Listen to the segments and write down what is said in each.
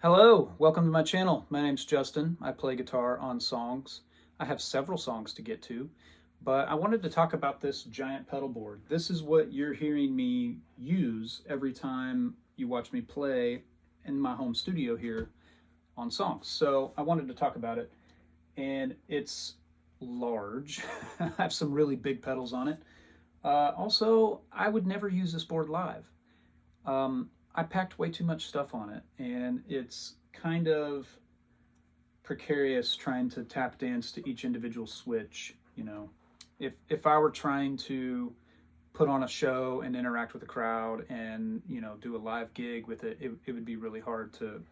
Hello, welcome to my channel. My name's Justin. I play guitar on songs. I have several songs to get to, but I wanted to talk about this giant pedal board. This is what you're hearing me use every time you watch me play in my home studio here on songs. So I wanted to talk about it, and it's large. I have some really big pedals on it. Also, I would never use this board live. I packed way too much stuff on it, and it's kind of precarious trying to tap dance to each individual switch. You know, if I were trying to put on a show and interact with the crowd and, you know, do a live gig with it, it would be really hard to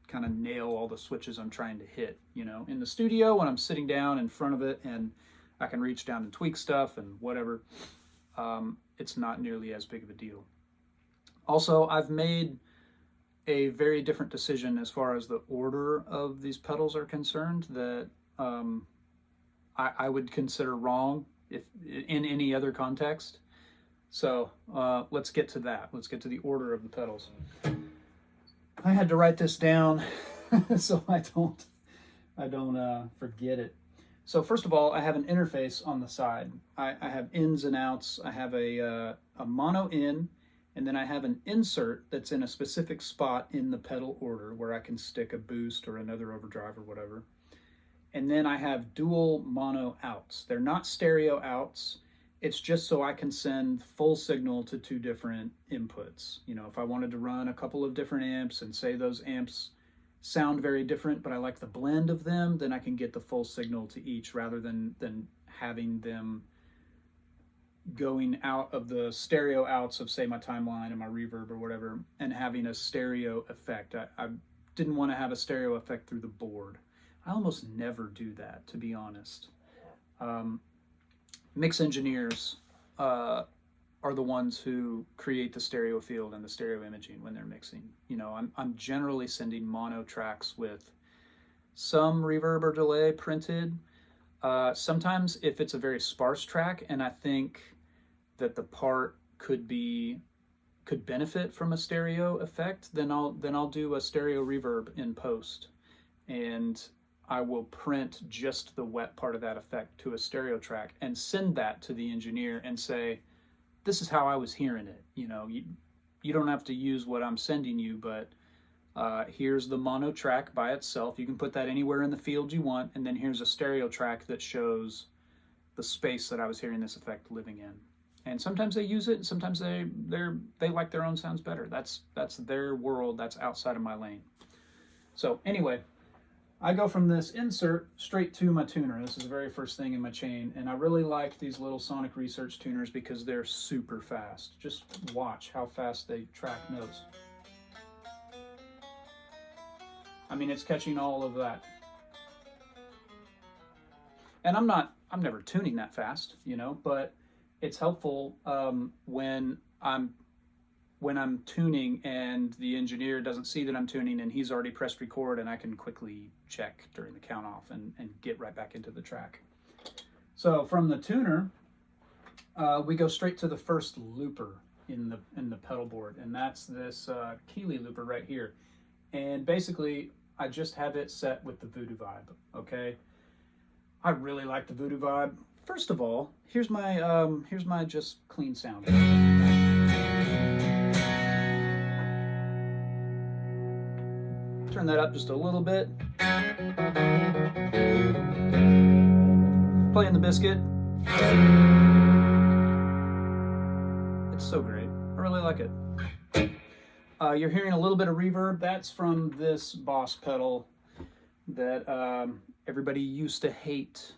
kind of nail all the switches I'm trying to hit. You know, in the studio when I'm sitting down in front of it and I can reach down and tweak stuff and whatever, it's not nearly as big of a deal. Also, I've made a very different decision as far as the order of these pedals are concerned that I would consider wrong if in any other context. So let's get to that. Let's get to the order of the pedals. I had to write this down so I don't forget it. So first of all, I have an interface on the side. I have ins and outs. I have a mono in. And then I have an insert that's in a specific spot in the pedal order where I can stick a boost or another overdrive or whatever. And then I have dual mono outs. They're not stereo outs. It's just so I can send full signal to two different inputs. You know, if I wanted to run a couple of different amps and say those amps sound very different, but I like the blend of them, then I can get the full signal to each rather than having them going out of the stereo outs of, say, my Timeline and my Reverb or whatever, and having a stereo effect. I didn't want to have a stereo effect through the board. I almost never do that, to be honest. Mix engineers are the ones who create the stereo field and the stereo imaging when they're mixing. You know, I'm generally sending mono tracks with some reverb or delay printed. Sometimes if it's a very sparse track and I think that the part could benefit from a stereo effect, then I'll do a stereo reverb in post, and I will print just the wet part of that effect to a stereo track and send that to the engineer and say, this is how I was hearing it. You know, you don't have to use what I'm sending you, but here's the mono track by itself. You can put that anywhere in the field you want, and then here's a stereo track that shows the space that I was hearing this effect living in. And sometimes they use it, and sometimes they like their own sounds better. That's their world. That's outside of my lane. So anyway, I go from this insert straight to my tuner. This is the very first thing in my chain, and I really like these little Sonic Research tuners because they're super fast. Just watch how fast they track notes. I mean, it's catching all of that. And I'm never tuning that fast, you know, but it's helpful when I'm tuning and the engineer doesn't see that I'm tuning and he's already pressed record, and I can quickly check during the count off and get right back into the track. So from the tuner, we go straight to the first looper in the pedal board, and that's this Keeley looper right here. And basically, I just have it set with the Voodoo vibe, okay? I really like the Voodoo vibe. First of all, here's my just clean sound. Turn that up just a little bit. Playing the Biscuit. It's so great. I really like it. You're hearing a little bit of reverb. That's from this Boss pedal that everybody used to hate.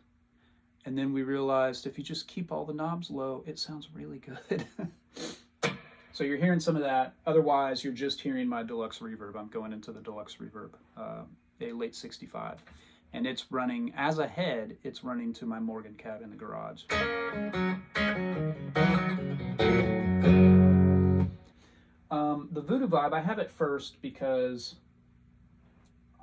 And then we realized if you just keep all the knobs low, it sounds really good. So you're hearing some of that. Otherwise, you're just hearing my deluxe reverb. I'm going into the deluxe reverb, a late 65. And it's running, as a head, it's running to my Morgan cab in the garage. The Voodoo vibe, I have it first because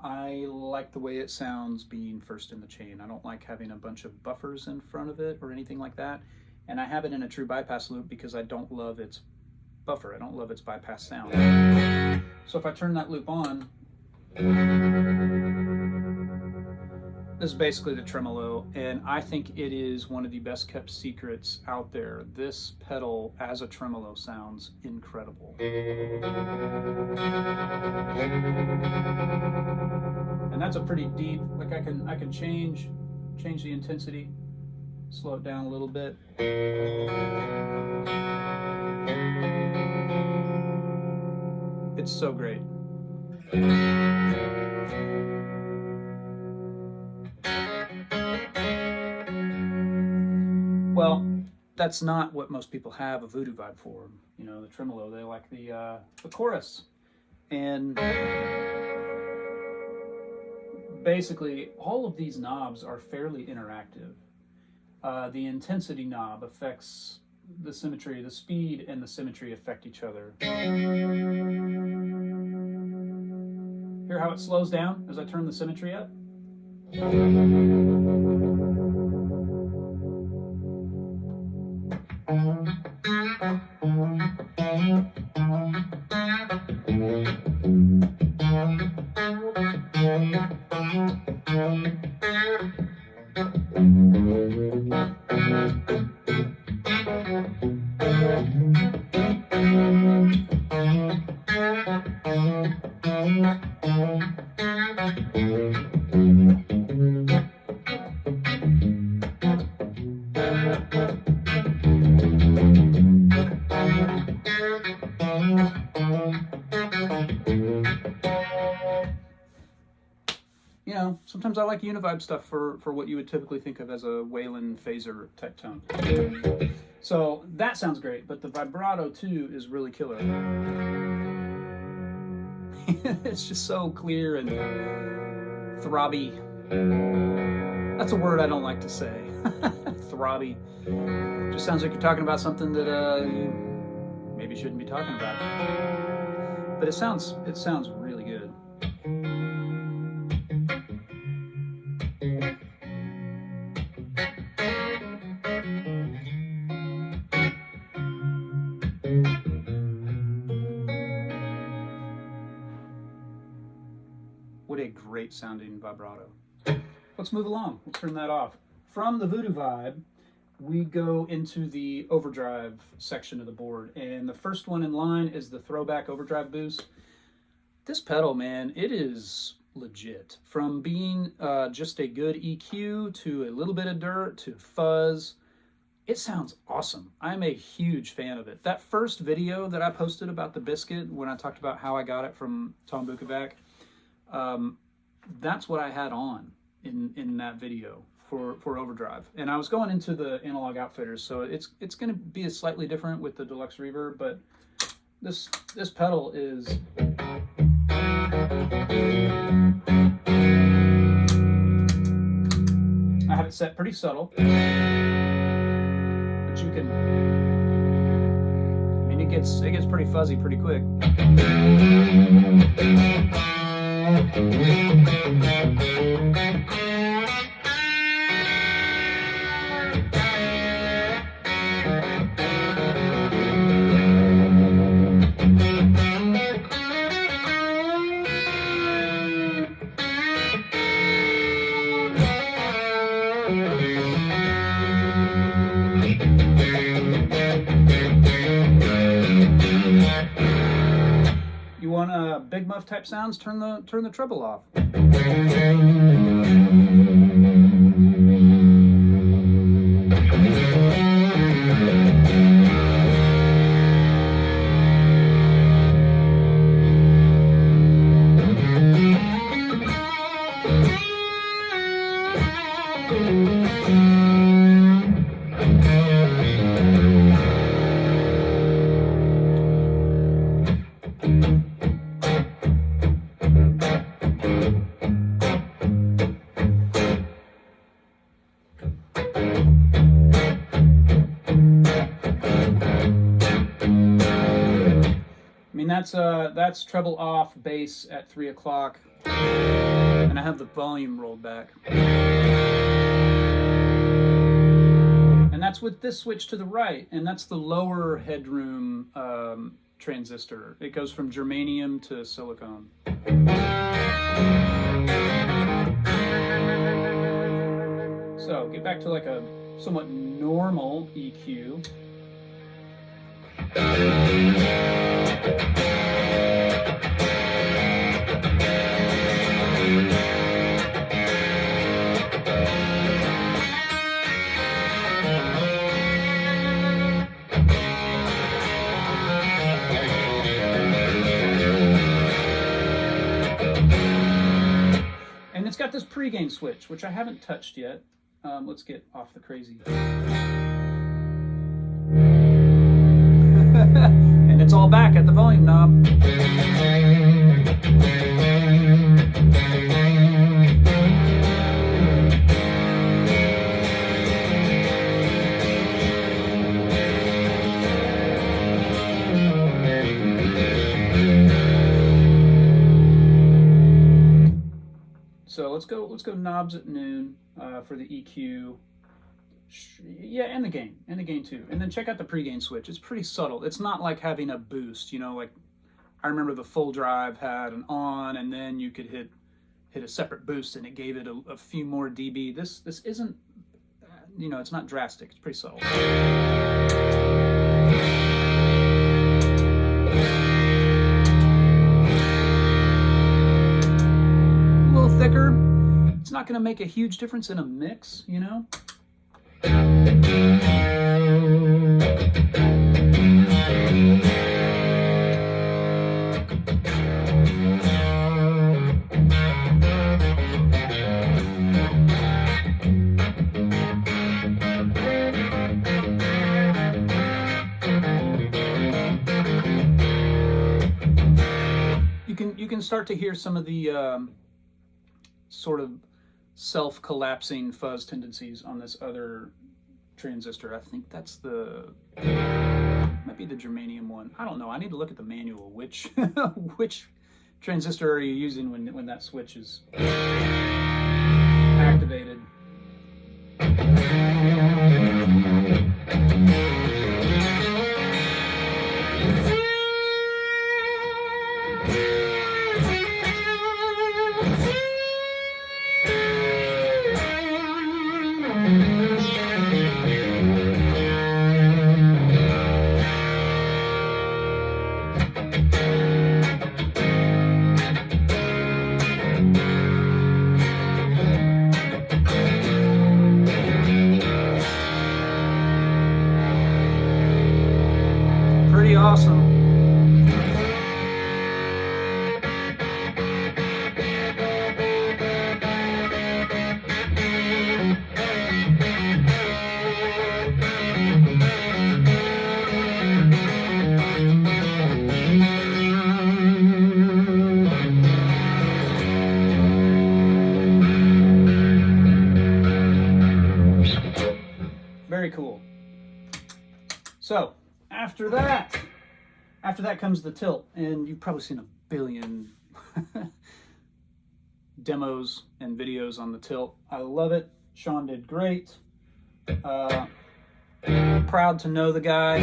I like the way it sounds being first in the chain. I don't like having a bunch of buffers in front of it or anything like that. And I have it in a true bypass loop because I don't love its buffer. I don't love its bypass sound. So if I turn that loop on, This is basically the tremolo, and I think it is one of the best kept secrets out there. This pedal as a tremolo sounds incredible. And that's a pretty deep, like I can change the intensity, slow it down a little bit. It's so great. Well, that's not what most people have a Voodoo vibe for. You know, the tremolo, they like the chorus. And basically, all of these knobs are fairly interactive. The intensity knob affects the symmetry, the speed and the symmetry affect each other. Hear how it slows down as I turn the symmetry up? You know, sometimes I like univibe stuff for what you would typically think of as a Wayland phaser type tone. So that sounds great, but the vibrato too is really killer. It's just so clear and throbby. That's a word I don't like to say. Throbby. Just sounds like you're talking about something that you maybe shouldn't be talking about. But it sounds really good. What a great sounding vibrato. Let's move along. We'll turn that off. From the Voodoo vibe, we go into the Overdrive section of the board. And the first one in line is the Throbak Overdrive boost. This pedal, man, it is legit. From being just a good EQ to a little bit of dirt to fuzz, it sounds awesome. I'm a huge fan of it. That first video that I posted about the Biscuit, when I talked about how I got it from Tom Bukovac, that's what I had on in that video for Overdrive. And I was going into the Analog Outfitters, so it's going to be slightly different with the deluxe reverb, but this pedal is I have it set pretty subtle, but you can, I mean, it gets pretty fuzzy pretty quick. You want big muff type sounds? Turn the treble off. That's treble off, bass at 3 o'clock, and I have the volume rolled back. And that's with this switch to the right, and that's the lower headroom transistor. It goes from germanium to silicone. get back to like a somewhat normal EQ. And it's got this pre-gain switch, which I haven't touched yet. Let's get off the crazy. And it's all back at the volume knob. So let's go knobs at noon for the EQ. Yeah, and the gain too. And then check out the pre-gain switch. It's pretty subtle. It's not like having a boost, you know, like I remember the full drive had an on, and then you could hit a separate boost and it gave it a few more dB. This isn't, you know, it's not drastic. It's pretty subtle. A little thicker. It's not going to make a huge difference in a mix, you know. You can start to hear some of the sort of self-collapsing fuzz tendencies on this other transistor. I think that's might be the germanium one. I don't know. I need to look at the manual. Which which transistor are you using when that switch is activated? Pretty awesome. Very cool. So after that comes the tilt, and you've probably seen a billion demos and videos on the tilt. I love it. Sean did great. Proud to know the guy.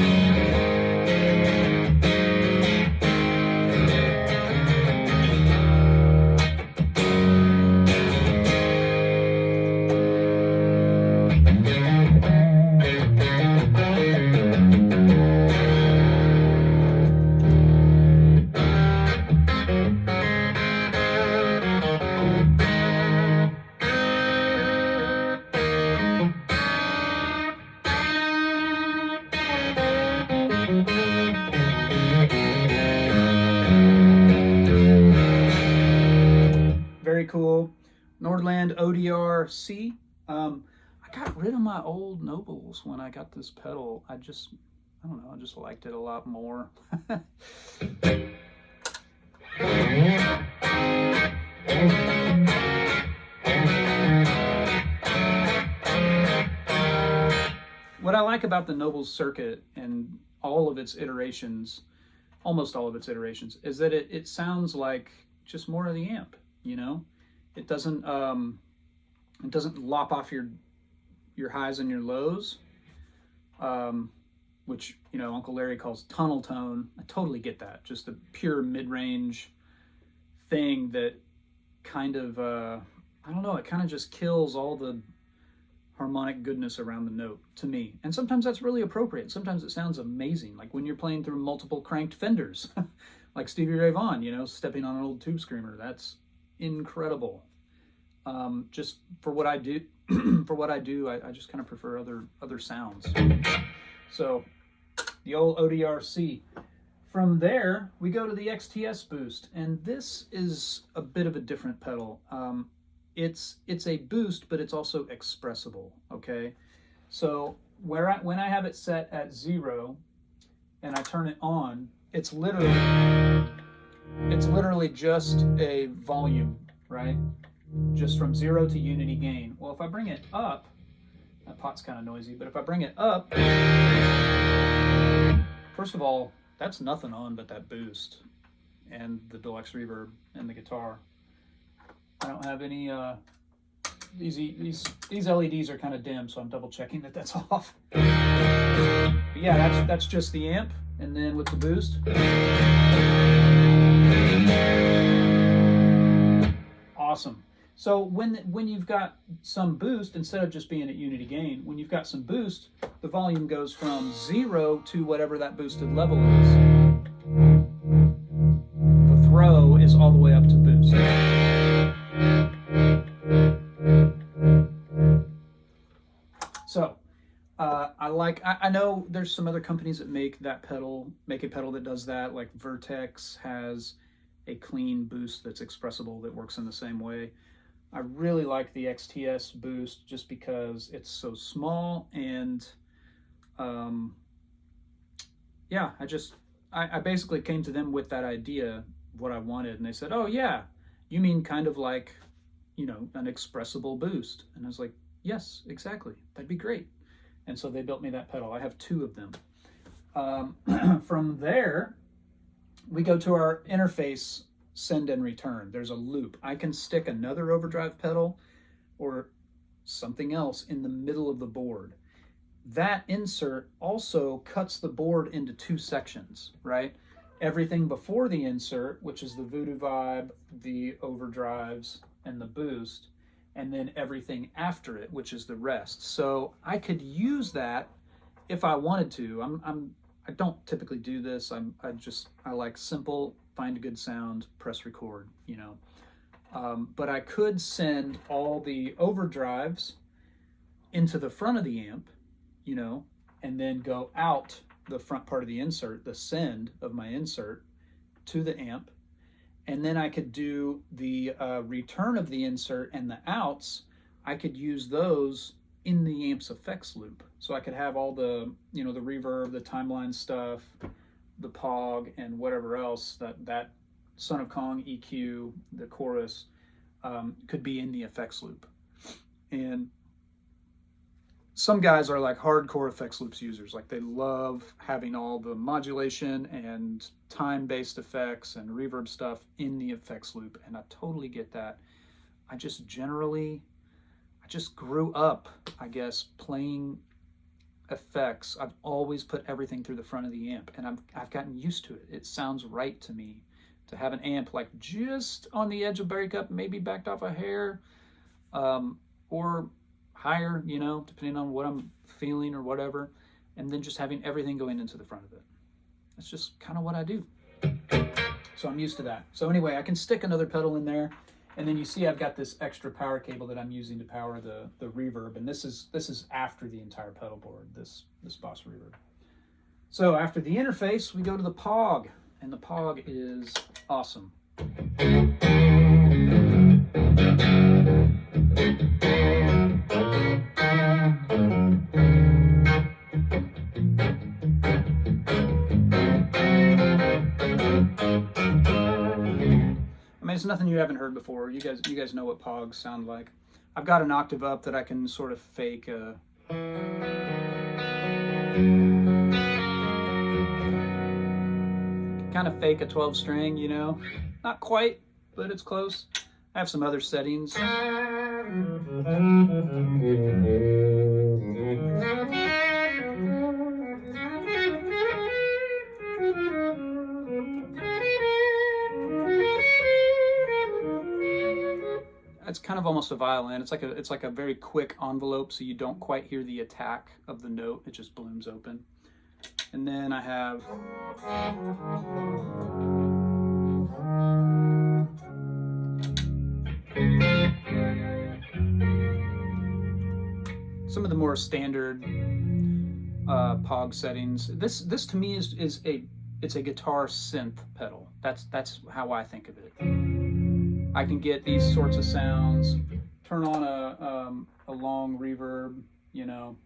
Very cool. Nordland ODR-C. I got rid of my old Nobles when I got this pedal. I don't know, I just liked it a lot more. What I like about the Nobles circuit and all of its iterations, almost all of its iterations, is that it sounds like just more of the amp, you know? It doesn't lop off your highs and your lows, which, you know, Uncle Larry calls tunnel tone. I totally get that. Just the pure mid-range thing that kind of, I don't know, it kind of just kills all the harmonic goodness around the note to me. And sometimes that's really appropriate. Sometimes it sounds amazing, like when you're playing through multiple cranked Fenders, like Stevie Ray Vaughan, you know, stepping on an old tube screamer. That's incredible. Just for what I do, I just kind of prefer other sounds. So the old ODR-C. From there, we go to the XTS boost, and this is a bit of a different pedal. It's a boost, but it's also expressible, okay? So when I have it set at 0 and I turn it on, it's literally just a volume, right? Just from 0 to unity gain. Well, if I bring it up, that pot's kind of noisy, but if I bring it up, first of all, that's nothing on but that boost and the deluxe reverb and the guitar. I don't have any, these LEDs are kind of dim, so I'm double checking that that's off. But yeah, that's just the amp, and then with the boost. Awesome. So when you've got some boost, instead of just being at unity gain, when you've got some boost, the volume goes from 0 to whatever that boosted level is. The throw is all the way up to boost. So I know there's some other companies that make a pedal that does that, like Vertex has a clean boost that's expressible that works in the same way. I really like the XTS boost just because it's so small, and yeah, I basically came to them with that idea, what I wanted, and they said, oh yeah, you mean kind of like, you know, an expressible boost? And I was like, yes, exactly, that'd be great. And so they built me that pedal. I have 2 of them. From there, we go to our interface send and return. There's a loop. I can stick another overdrive pedal or something else in the middle of the board. That insert also cuts the board into 2 sections, right? Everything before the insert, which is the Voodoo vibe, the overdrives, and the boost, and then everything after it, which is the rest. So I could use that if I wanted to. I don't typically do this. I like simple, find a good sound, press record, you know. But I could send all the overdrives into the front of the amp, you know, and then go out the front part of the insert, the send of my insert, to the amp. And then I could do the return of the insert and the outs. I could use those in the amp's effects loop. So I could have all the, you know, the reverb, the timeline stuff, the POG, and whatever else that Son of Kong EQ, the chorus, could be in the effects loop. And some guys are like hardcore effects loops users. Like they love having all the modulation and time-based effects and reverb stuff in the effects loop, and I totally get that. I just grew up, I guess, playing effects. I've always put everything through the front of the amp, and I've gotten used to it. It sounds right to me to have an amp like just on the edge of breakup, maybe backed off a hair, or higher, you know, depending on what I'm feeling or whatever, and then just having everything going into the front of it. That's just kind of what I do. So I'm used to that. So anyway, I can stick another pedal in there, and then you see I've got this extra power cable that I'm using to power the reverb, and this is after the entire pedal board, this Boss reverb. So after the interface, we go to the POG, and the POG is awesome. I mean, it's nothing you haven't heard before. You guys know what POGs sound like. I've got an octave up that I can sort of fake a... kind of fake a 12 string, you know? Not quite, but it's close. I have some other settings. it's kind of almost a violin. It's like a very quick envelope, so you don't quite hear the attack of the note. It just blooms open. And then I have some of the more standard Pog settings. This to me is a guitar synth pedal. That's how I think of it. I can get these sorts of sounds, turn on a long reverb, you know.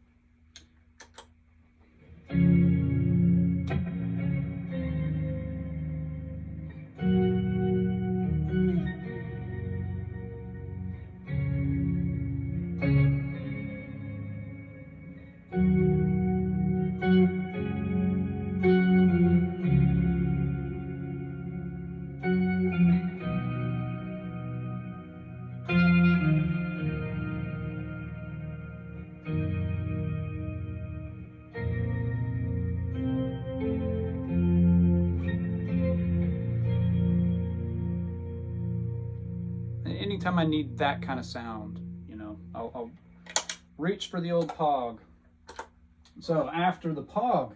Anytime I need that kind of sound, you know, I'll reach for the old Pog. So after the Pog,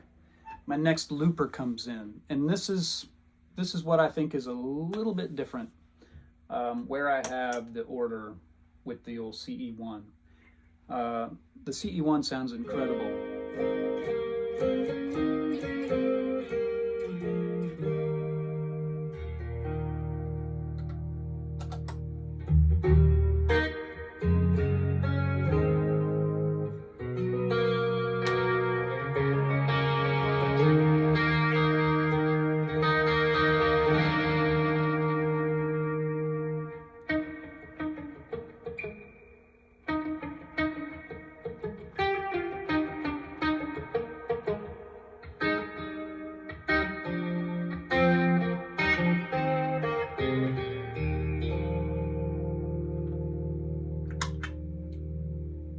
my next looper comes in, and this is what I think is a little bit different, where I have the order with the old CE1. The CE1 sounds incredible.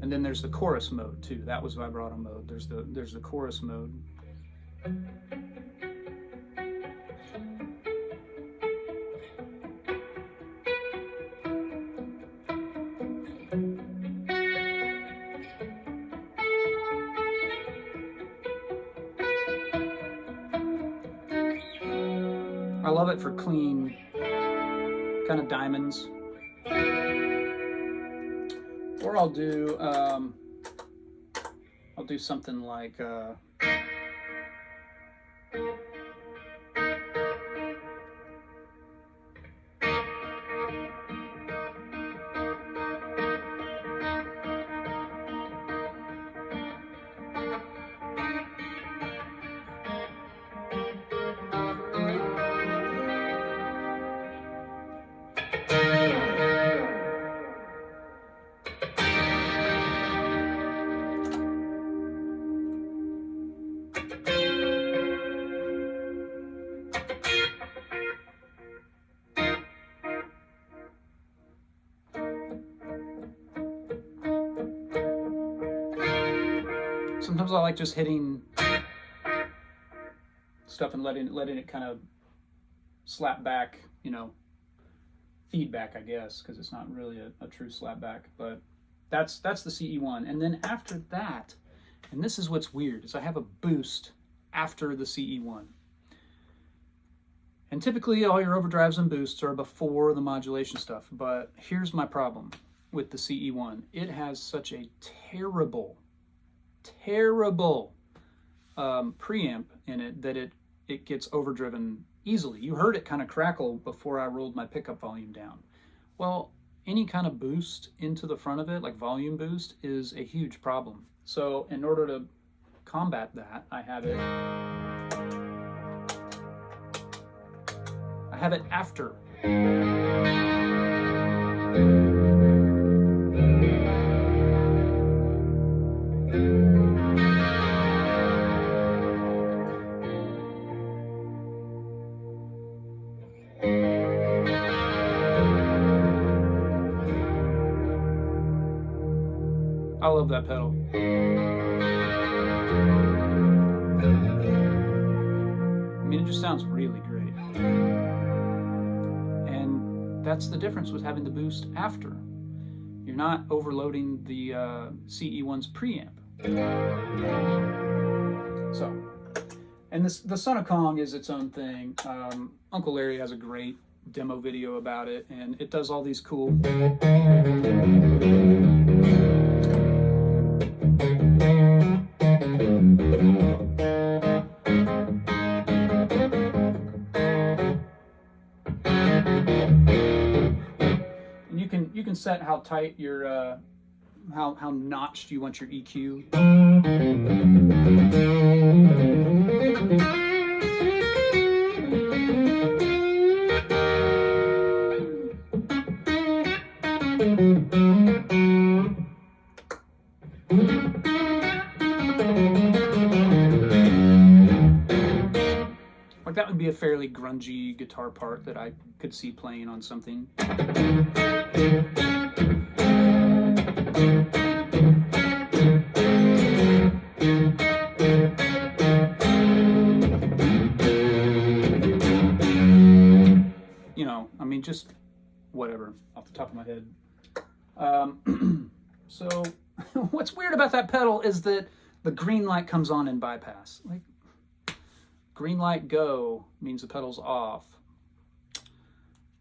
And then there's the chorus mode too. That was vibrato mode. There's the chorus mode. I love it for clean kind of diamonds. Or I'll do something like sometimes I like just hitting stuff and letting it kind of slap back, you know, feedback, I guess, because it's not really a true slap back. But that's the CE1. And then after that, and this is what's weird, is I have a boost after the CE1. And typically all your overdrives and boosts are before the modulation stuff. But here's my problem with the CE1. It has such a terrible preamp in it that it gets overdriven easily. You heard it kind of crackle before I rolled my pickup volume down. Well, any kind of boost into the front of it, like volume boost, is a huge problem. So in order to combat that, I have it after. I love that pedal. I mean, it just sounds really great. And that's the difference with having the boost after. you're not overloading the CE1's preamp. So, and the Son of Kong is its own thing. Uncle Larry has a great demo video about it, and it does all these cool and you can set how tight your how notched you want your EQ. Like that would be a fairly grungy guitar part that I could see playing on something. You know, I mean, just whatever, off the top of my head. So what's weird about that pedal is that the green light comes on in bypass. Like, green light go means the pedal's off.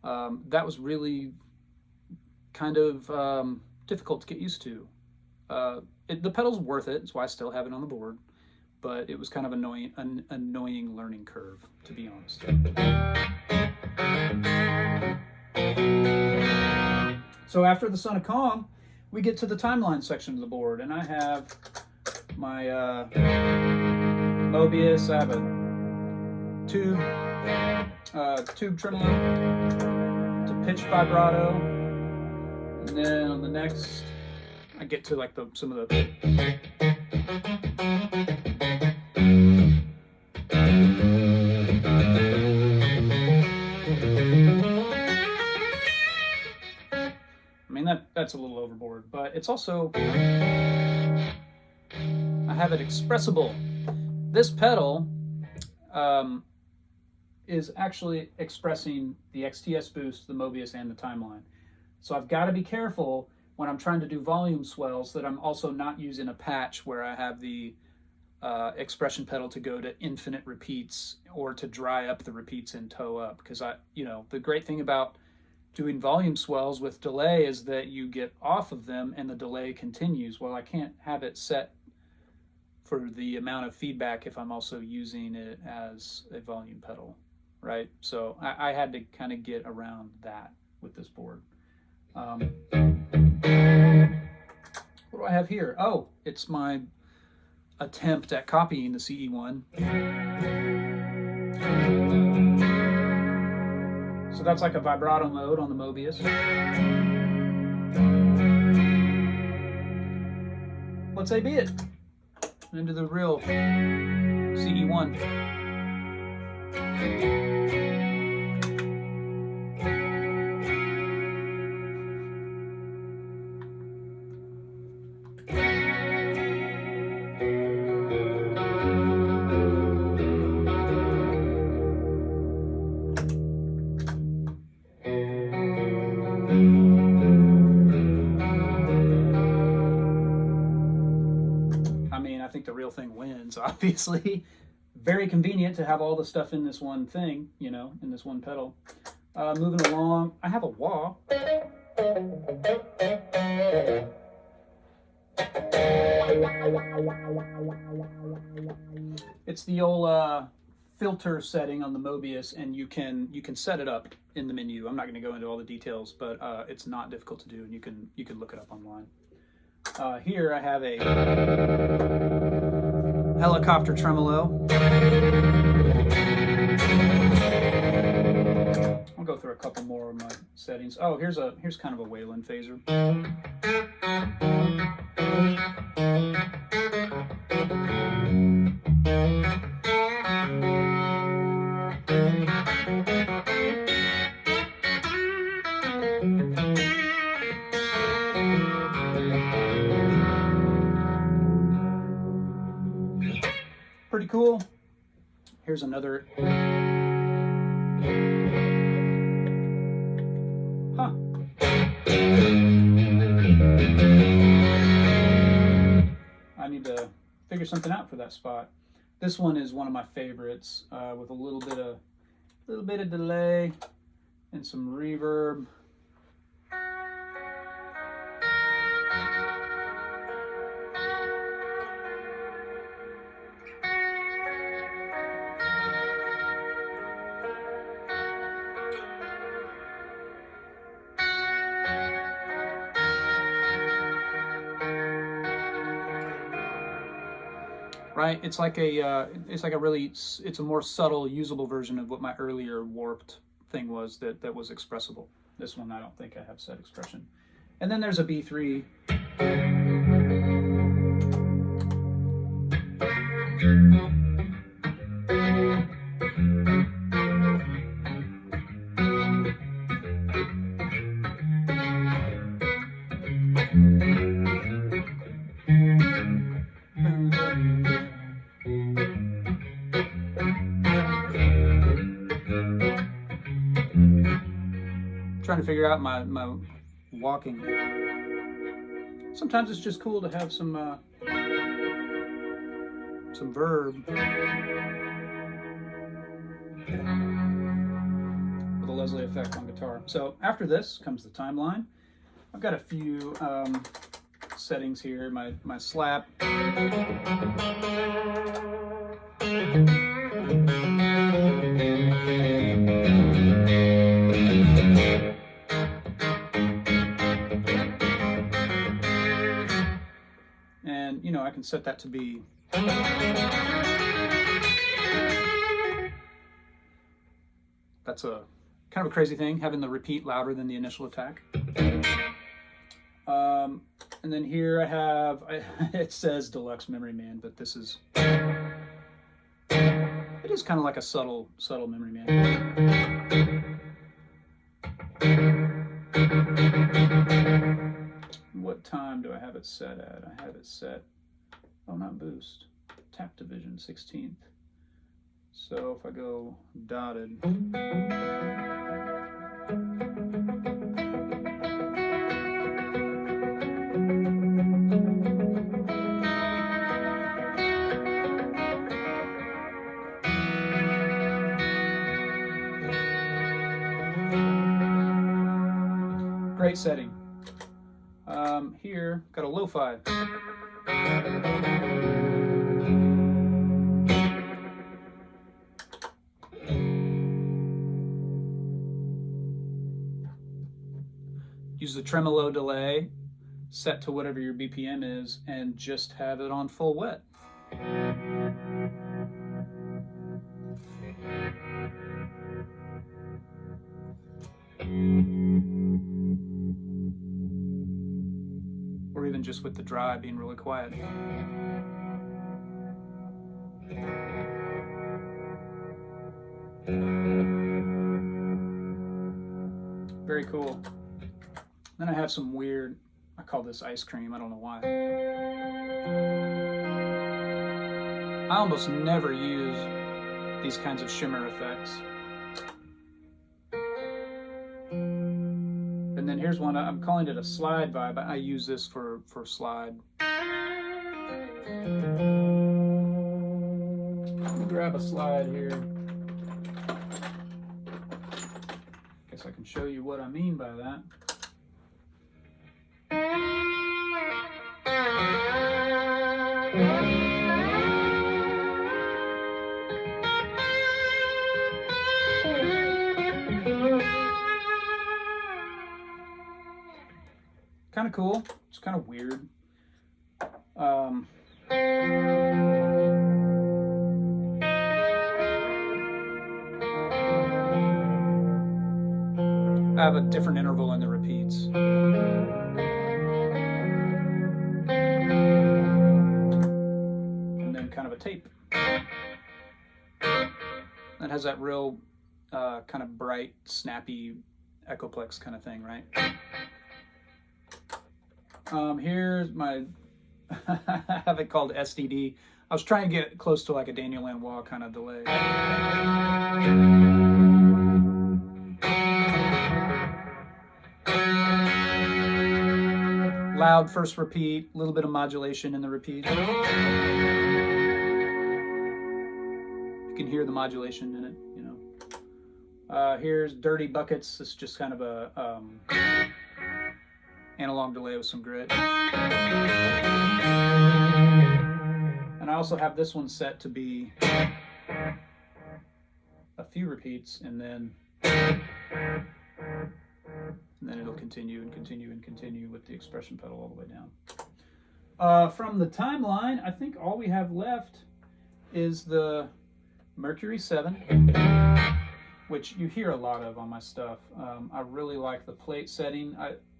That was really kind of difficult to get used to. The pedal's worth it, that's why I still have it on the board, but it was kind of an annoying learning curve, to be honest. So after the Son of Kong, we get to the timeline section of the board, and I have my Mobius. I have a tube tremolo to pitch vibrato, and then on the next I get to like some of the that's a little overboard, but it's also, I have it expressible. This pedal is actually expressing the XTS boost, the Mobius, and the timeline. So I've got to be careful when I'm trying to do volume swells that I'm also not using a patch where I have the expression pedal to go to infinite repeats or to dry up the repeats and toe up. Because the great thing about doing volume swells with delay is that you get off of them and the delay continues. Well, I can't have it set for the amount of feedback if I'm also using it as a volume pedal, right? So I had to kind of get around that with this board. What do I have here? Oh, it's my attempt at copying the CE1. So that's like a vibrato mode on the Mobius. Let's A-B it into the real CE1. I think the real thing wins, obviously. Very convenient to have all the stuff in this one thing, in this one pedal. Moving along, I have a wah. It's the old filter setting on the Mobius, and you can set it up in the menu. I'm not going to go into all the details, but it's not difficult to do, and you can look it up online. Here I have a helicopter tremolo. I'll go through a couple more of my settings. Oh, here's kind of a Wayland phaser. Pretty cool. Here's another. Huh. something out for that spot. This one is one of my favorites, with a little bit of delay and some reverb. Right, it's like a more subtle, usable version of what my earlier warped thing was that was expressible. This one I don't think I have set expression. And then there's a B3. Trying to figure out my walking. Sometimes it's just cool to have some verb with a Leslie effect on guitar. So after this comes the timeline. I've got a few settings here. My slap. And, you know, I can set that to be that's a kind of a crazy thing, having the repeat louder than the initial attack. And then here I have, it says Deluxe Memory Man, but this is, it is kind of like a subtle Memory Man. What time do I have it set at? I have it set, oh, not boost, tap division 16th. So if I go dotted, great setting. Here, got a lo-fi. Use the tremolo delay, set to whatever your BPM is, and just have it on full wet. Or even just with the dry being really quiet. Very cool. Then I have some weird, I call this ice cream, I don't know why. I almost never use these kinds of shimmer effects. And then here's one, I'm calling it a slide vibe. I use this for slide. Let me grab a slide here. Guess I can show you what I mean by that. Kind of cool. It's kind of weird. I have a different interval in the repeats. And then kind of a tape. That has that real kind of bright, snappy echoplex kind of thing, right? Here's my, I have it called SDD. I was trying to get close to like a Daniel Lanois kind of delay. Loud first repeat, a little bit of modulation in the repeat. can hear the modulation in it, you know. Here's Dirty Buckets. This is just kind of a analog delay with some grit. And I also have this one set to be a few repeats, and then it'll continue and continue and continue with the expression pedal all the way down. From the Timeline, I think all we have left is the Mercury7, which you hear a lot of on my stuff. I really like the plate setting.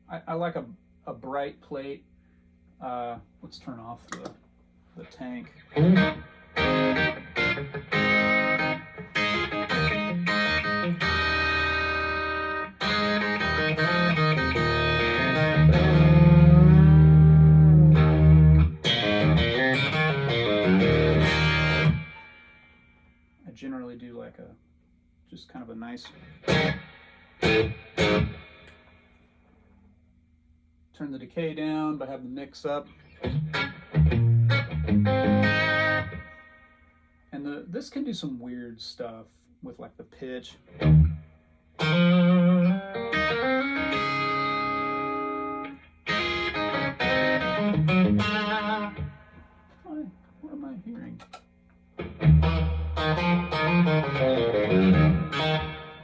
I like a bright plate. Let's turn off the tank. Generally do like just kind of a nice turn the decay down, but have the mix up. And this can do some weird stuff with like the pitch. What am I hearing?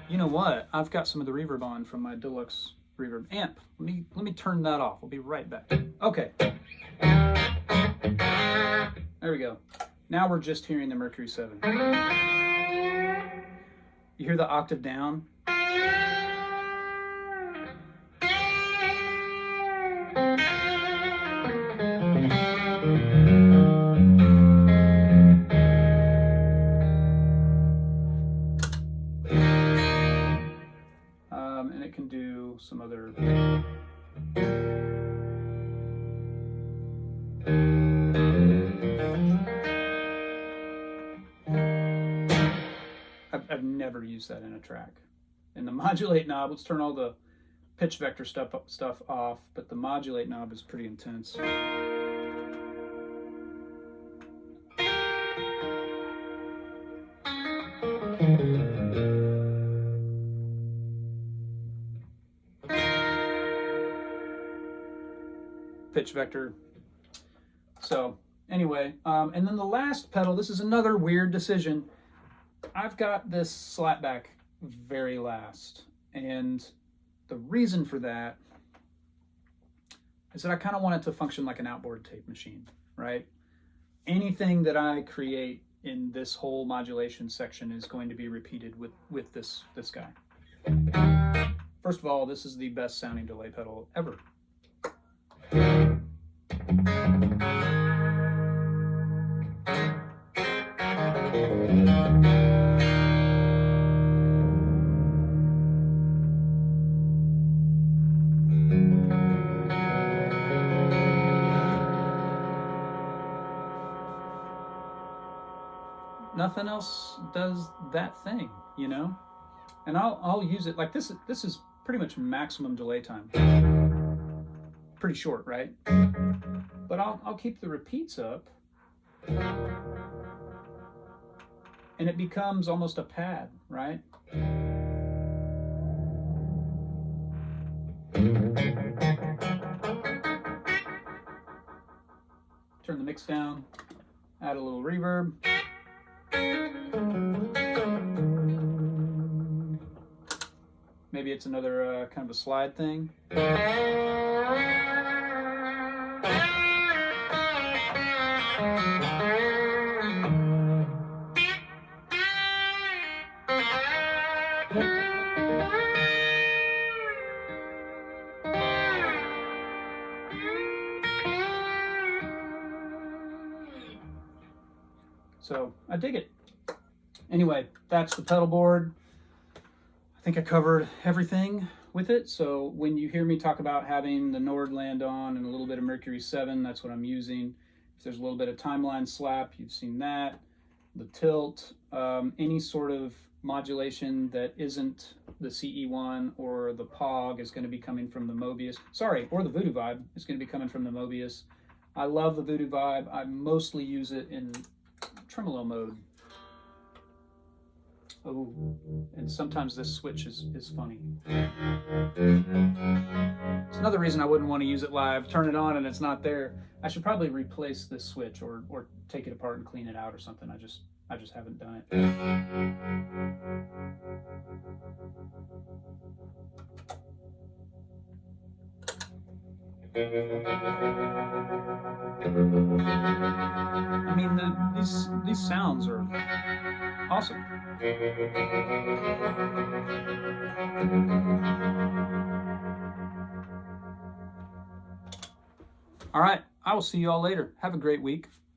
You know what? I've got some of the reverb on from my deluxe reverb amp. Let me turn that off. I'll be right back. Okay. There we go. Now we're just hearing the Mercury7. You hear the octave down? And it can do some other I've never used that in a track. And the modulate knob, let's turn all the pitch vector stuff off, but the modulate knob is pretty intense. Pitch vector. So anyway, and then the last pedal, this is another weird decision. I've got this slapback very last, and the reason for that is that I kind of want it to function like an outboard tape machine, right? Anything that I create in this whole modulation section is going to be repeated with this guy. First of all, this is the best sounding delay pedal ever. Nothing else does that thing, you know? And I'll use it like this. This is pretty much maximum delay time. Pretty short, right? But I'll keep the repeats up, and it becomes almost a pad, right? Turn the mix down, add a little reverb. Maybe it's another kind of a slide thing. So I dig it. Anyway, that's the pedal board. I think I covered everything with it. So when you hear me talk about having the Nordland on and a little bit of Mercury7, that's what I'm using. If there's a little bit of Timeline slap, you've seen that. The tilt, any sort of modulation that isn't the CE1 or the POG is going to be coming from the Mobius. Sorry, or the Voodoo Vibe is going to be coming from the Mobius. I love the Voodoo Vibe. I mostly use it in tremolo mode. Oh, and sometimes this switch is funny. It's another reason I wouldn't want to use it live. Turn it on and it's not there. I should probably replace this switch or take it apart and clean it out or something. I just haven't done it. I mean, these sounds are awesome. All right, I will see you all later. Have a great week.